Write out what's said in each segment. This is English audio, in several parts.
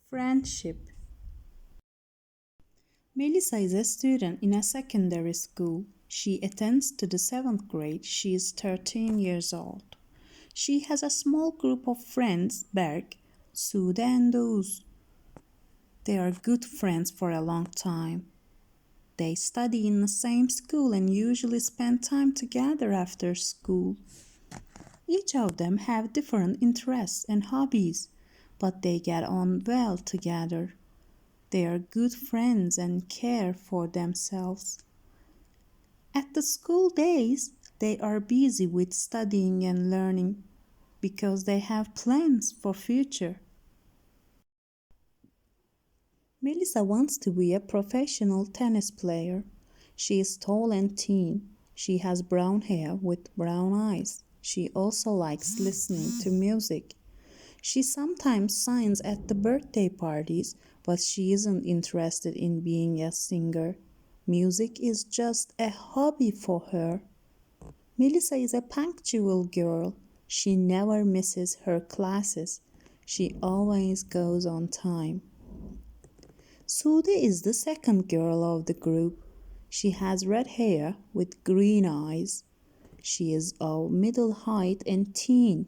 Friendship. Melissa is a student in a secondary school. She attends to the 7th grade. She is 13 years old. She has a small group of friends, Berk, Sude and Oğuz. They are good friends for a long time. They study in the same school and usually spend time together after school. Each of them have different interests and hobbies, but they get on well together. They are good friends and care for themselves. At the school days, they are busy with studying and learning because they have plans for future. Melissa wants to be a professional tennis player. She is tall and thin. She has brown hair with brown eyes. She also likes listening to music. She sometimes sings at the birthday parties, but she isn't interested in being a singer. Music is just a hobby for her. Melissa is a punctual girl. She never misses her classes. She always goes on time. Sude is the second girl of the group. She has red hair with green eyes. She is of middle height and thin.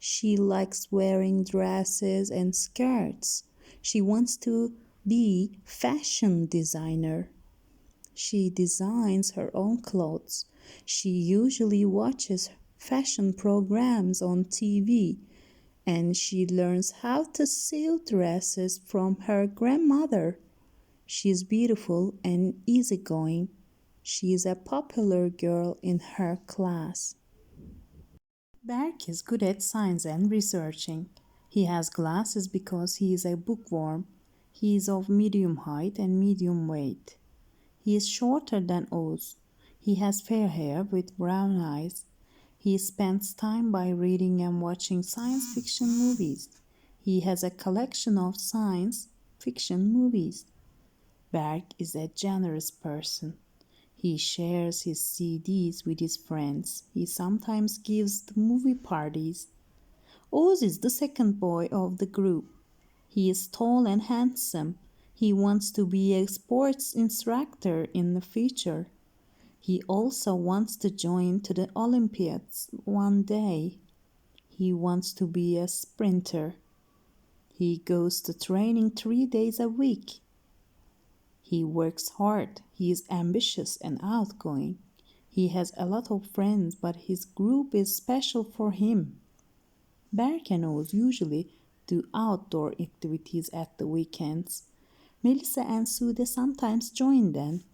She likes wearing dresses and skirts. She wants to be fashion designer. She designs her own clothes. She usually watches fashion programs on TV, and she learns how to sew dresses from her grandmother. She is beautiful and easygoing. She is a popular girl in her class. Berk is good at science and researching. He has glasses because he is a bookworm. He is of medium height and medium weight. He is shorter than Oğuz. He has fair hair with brown eyes. He spends time by reading and watching science fiction movies. He has a collection of science fiction movies. Berk is a generous person. He shares his CDs with his friends. He sometimes gives the movie parties. Oğuz is the second boy of the group. He is tall and handsome. He wants to be a sports instructor in the future. He also wants to join to the Olympiads one day. He wants to be a sprinter. He goes to training 3 days a week. He works hard. He is ambitious and outgoing. He has a lot of friends, but his group is special for him. Berk and Oğuz usually do outdoor activities at the weekends. Melissa and Sude sometimes join them.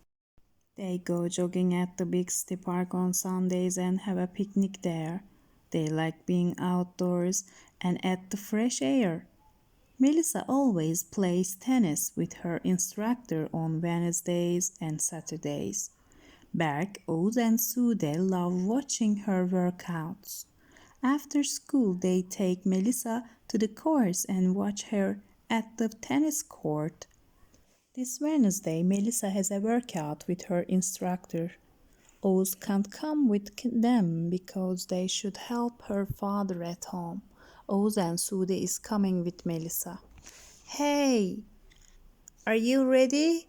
They go jogging at the big city park on Sundays and have a picnic there. They like being outdoors and at the fresh air. Melissa always plays tennis with her instructor on Wednesdays and Saturdays. Berk, Oğuz and Sude love watching her workouts. After school, they take Melissa to the course and watch her at the tennis court. This Wednesday, Melissa has a workout with her instructor. Oğuz can't come with them because they should help her father at home. Oğuz and Sude is coming with Melissa. Hey, are you ready?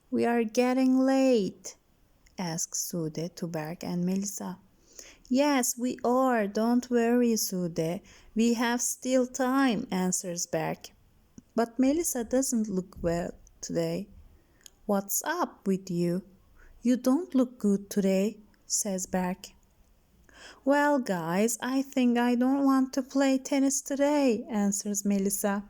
We are getting late, asks Sude to Berk and Melissa. Yes, we are. Don't worry, Sude. We have still time, answers Berk. But Melissa doesn't look well today. What's up with you? You don't look good today, says Berk. Well, guys, I think I don't want to play tennis today, answers Melissa.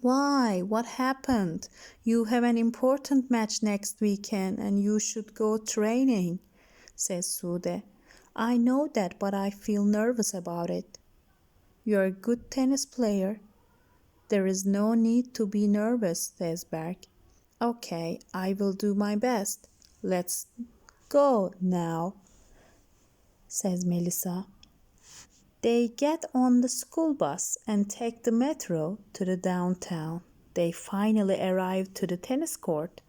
Why? What happened? You have an important match next weekend and you should go training, says Sude. I know that, but I feel nervous about it. You're a good tennis player. There is no need to be nervous, says Berk. Okay, I will do my best. Let's go now, says Melissa. They get on the school bus and take the metro to the downtown. They finally arrive to the tennis court.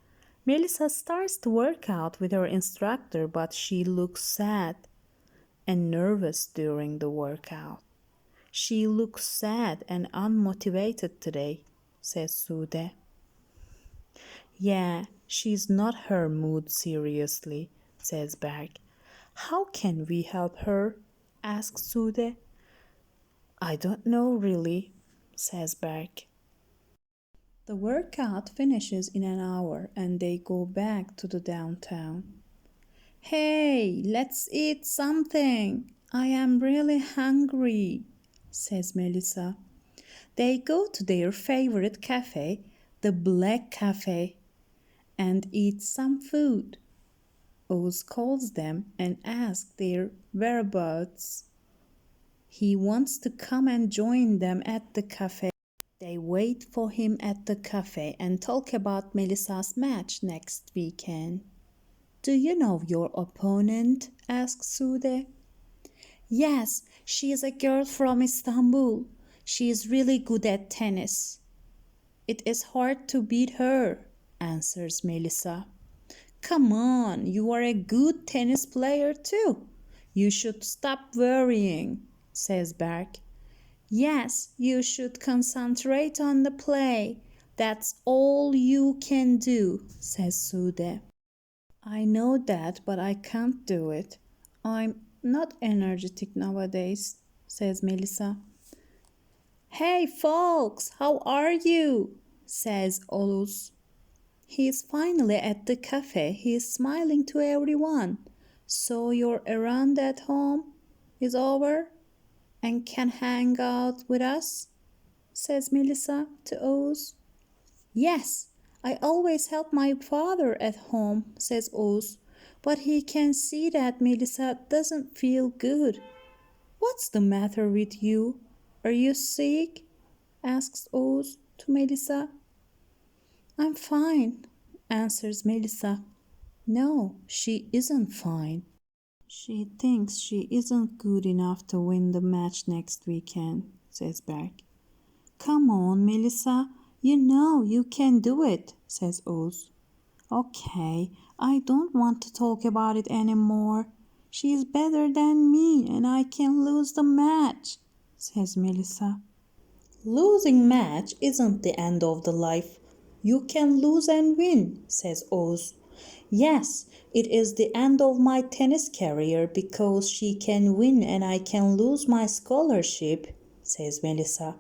Melissa starts to work out with her instructor, but she looks sad. and nervous during the workout. She looks sad and unmotivated today, says Sude. Yeah, she's not her mood seriously, says Berk. How can we help her? Asks Sude. I don't know really, says Berk. The workout finishes in an hour and they go back to the downtown. Hey, let's eat something. I am really hungry, says Melissa. They go to their favorite cafe, the Black Cafe, and eat some food. Oz calls them and asks their whereabouts. He wants to come and join them at the cafe. They wait for him at the cafe and talk about Melissa's match next weekend. Do you know your opponent? Asks Sude. Yes, she is a girl from Istanbul. She is really good at tennis. It is hard to beat her, answers Melissa. Come on, you are a good tennis player too. You should stop worrying, says Berk. Yes, you should concentrate on the play. That's all you can do, says Sude. I know that, but I can't do it. I'm not energetic nowadays, says Melissa. Hey folks, how are you? Says Olus. He is finally at the cafe. He is smiling to everyone. So your errand at home is over and can hang out with us? Says Melissa to Oz. Yes, I always help my father at home, says Oz, but he can see that Melissa doesn't feel good. What's the matter with you? Are you sick? Asks Oz to Melissa. I'm fine, answers Melissa. No, she isn't fine. She thinks she isn't good enough to win the match next weekend, says Berk. Come on, Melissa, you know you can do it, says Oz. Okay, I don't want to talk about it anymore. She is better than me and I can lose the match, says Melissa. Losing match isn't the end of the life. You can lose and win, says Oz. Yes, it is the end of my tennis career because she can win and I can lose my scholarship, says Melissa.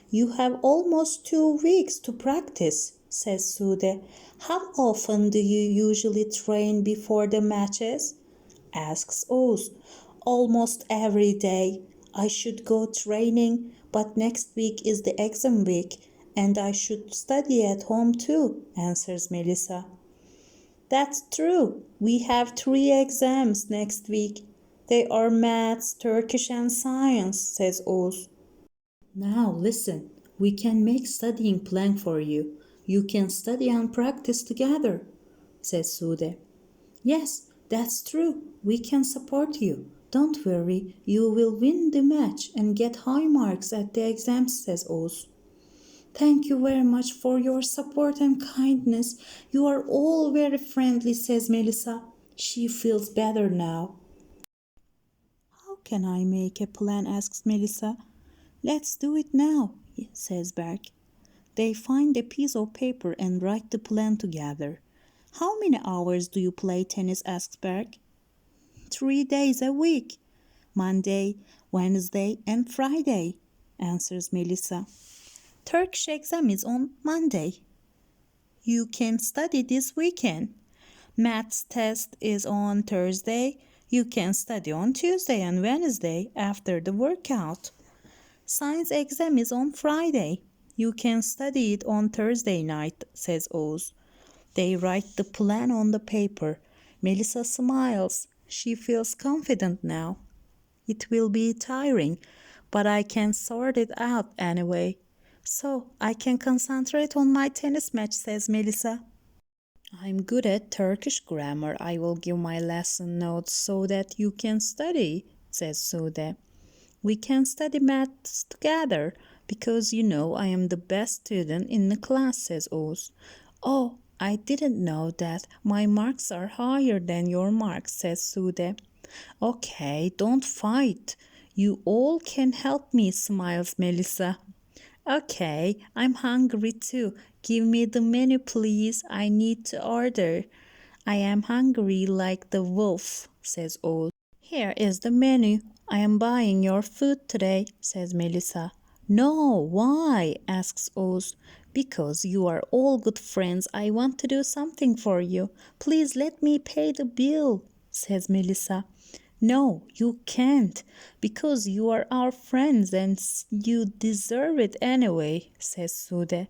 You have almost 2 weeks to practice, says Sude. How often do you usually train before the matches? Asks Oz. Almost every day. I should go training, but next week is the exam week and I should study at home too, answers Melissa. That's true. We have 3 exams next week. They are maths, Turkish and science, says Oz. Now listen, we can make studying plan for you. You can study and practice together, says Sude. Yes, that's true. We can support you. Don't worry, you will win the match and get high marks at the exams, says Oz. Thank you very much for your support and kindness. You are all very friendly, says Melissa. She feels better now. How can I make a plan? Asks Melissa. Let's do it now, says Berk. They find a piece of paper and write the plan together. How many hours do you play tennis? Asks Berk. 3 days a week. Monday, Wednesday, and Friday, answers Melissa. Turkish exam is on Monday. You can study this weekend. Maths test is on Thursday. You can study on Tuesday and Wednesday after the workout. Science exam is on Friday. You can study it on Thursday night, says Oz. They write the plan on the paper. Melissa smiles. She feels confident now. It will be tiring, but I can sort it out anyway. So I can concentrate on my tennis match, says Melissa. I'm good at Turkish grammar. I will give my lesson notes so that you can study, says Sude. We can study maths together because you know I am the best student in the class, says Oz. Oh, I didn't know that. My marks are higher than your marks, says Sude. Okay, don't fight. You all can help me, smiles Melissa. Okay, I'm hungry too. Give me the menu, please. I need to order. I am hungry like the wolf, says Oz. Here is the menu. I am buying your food today, says Melissa. No, why? Asks Oz. Because you are all good friends, I want to do something for you. Please let me pay the bill, says Melissa. No, you can't, because you are our friends and you deserve it anyway, says Sude.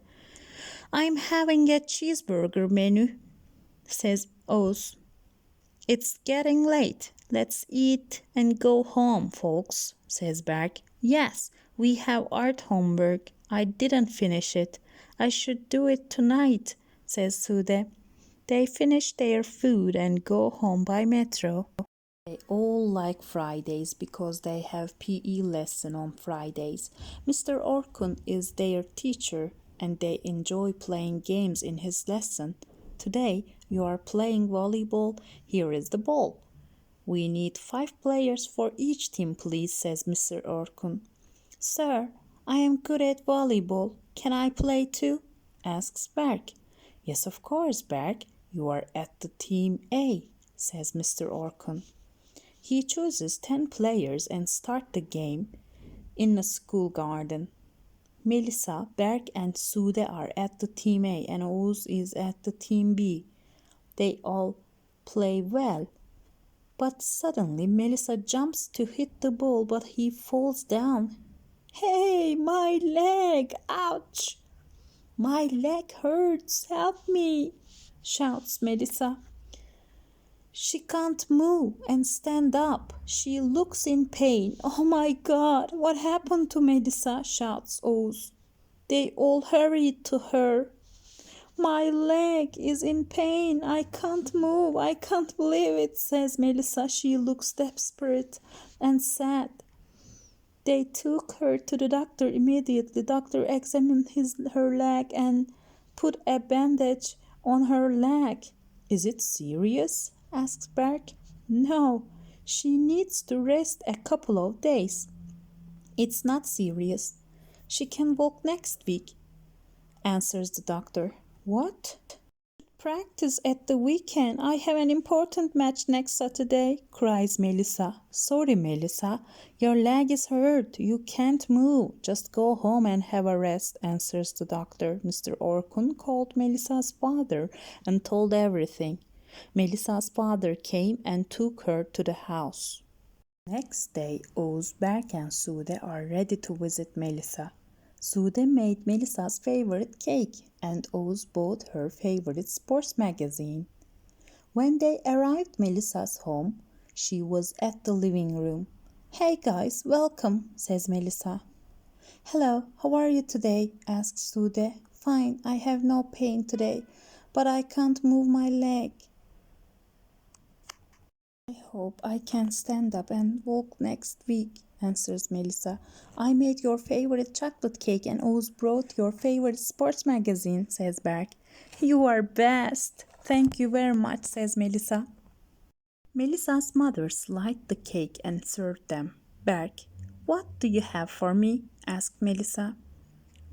I'm having a cheeseburger menu, says Oz. It's getting late. Let's eat and go home, folks, says Berg. Yes, we have art homework. I didn't finish it. I should do it tonight, says Sude. They finish their food and go home by metro. They all like Fridays because they have PE lesson on Fridays. Mr. Orkun is their teacher and they enjoy playing games in his lesson. Today you are playing volleyball. Here is the ball. We need 5 players for each team, please, says Mr. Orkun. Sir, I am good at volleyball. Can I play too? Asks Berg. Yes, of course, Berg. You are at the team A, says Mr. Orkun. He chooses 10 players and start the game in a school garden. Melissa, Berg and Sude are at the team A and Oz is at the team B. They all play well. But suddenly Melissa jumps to hit the ball but he falls down. Hey, my leg! Ouch! My leg hurts! Help me! Shouts Melissa. She can't move and stand up. She looks in pain. Oh my God, what happened to Melissa? Shouts Oz. They all hurried to her. My leg is in pain. I can't move. I can't believe it, says Melissa. She looks desperate and sad. They took her to the doctor immediately. The doctor examined her leg and put a bandage on her leg. Is it serious? Asks Berg. No, she needs to rest a couple of days. It's not serious. She can walk next week, answers the doctor. What? Practice at the weekend. I have an important match next Saturday, cries Melissa. Sorry, Melissa. Your leg is hurt. You can't move. Just go home and have a rest, answers the doctor. Mr. Orkun called Melissa's father and told everything. Melissa's father came and took her to the house. Next day, Oz, Berk and Sude are ready to visit Melissa. Sude made Melissa's favorite cake and Oz bought her favorite sports magazine. When they arrived Melissa's home, she was at the living room. Hey guys, welcome, says Melissa. Hello, how are you today? Asks Sude. Fine, I have no pain today, but I can't move my leg. I hope I can stand up and walk next week, answers Melissa. I made your favorite chocolate cake and Oz brought your favorite sports magazine, says Berk. You are best. Thank you very much, says Melissa. Melissa's mother sliced the cake and served them. Berk, what do you have for me? asked Melissa.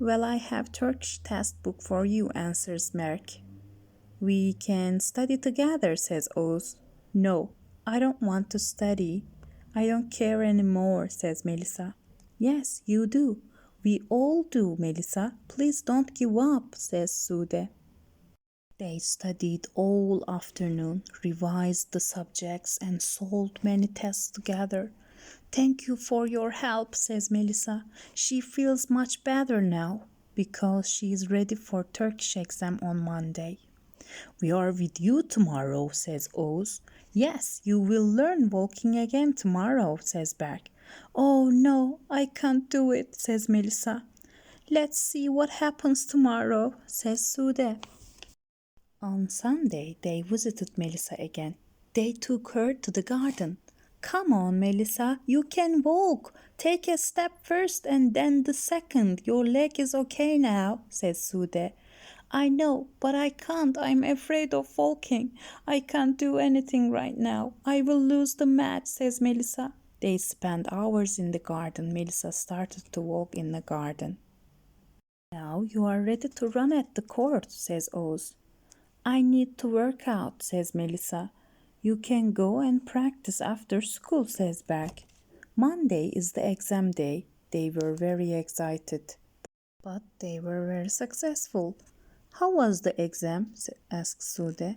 Well, I have Turkish test book for you, answers Berk. We can study together, says Oz. No, I don't want to study. I don't care anymore, says Melissa. Yes, you do. We all do, Melissa. Please don't give up, says Sude. They studied all afternoon, revised the subjects, and solved many tests together. Thank you for your help, says Melissa. She feels much better now because she is ready for Turkish exam on Monday. We are with you tomorrow, says Oz. Yes, you will learn walking again tomorrow, says Berk. Oh no, I can't do it, says Melissa. Let's see what happens tomorrow, says Sude. On Sunday, they visited Melissa again. They took her to the garden. Come on, Melissa, you can walk. Take a step first and then the second. Your leg is okay now, says Sude. I know, but I can't. I'm afraid of falling. I can't do anything right now. I will lose the match, says Melissa. They spent hours in the garden. Melissa started to walk in the garden. Now you are ready to run at the court, says Oz. I need to work out, says Melissa. You can go and practice after school, says Berk. Monday is the exam day. They were very excited. But they were very successful. How was the exam? Asked Sude.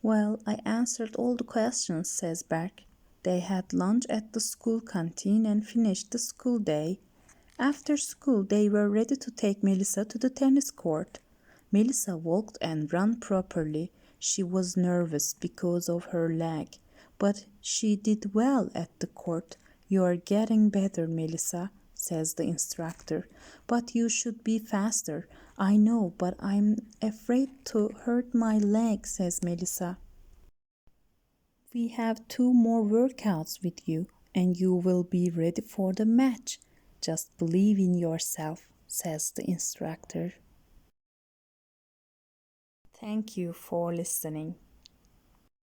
Well, I answered all the questions, says Berk. They had lunch at the school canteen and finished the school day. After school, they were ready to take Melissa to the tennis court. Melissa walked and ran properly. She was nervous because of her leg, but she did well at the court. You are getting better, Melissa, says the instructor, but you should be faster. I know, but I'm afraid to hurt my leg, says Melissa. We have 2 more workouts with you, and you will be ready for the match. Just believe in yourself, says the instructor. Thank you for listening.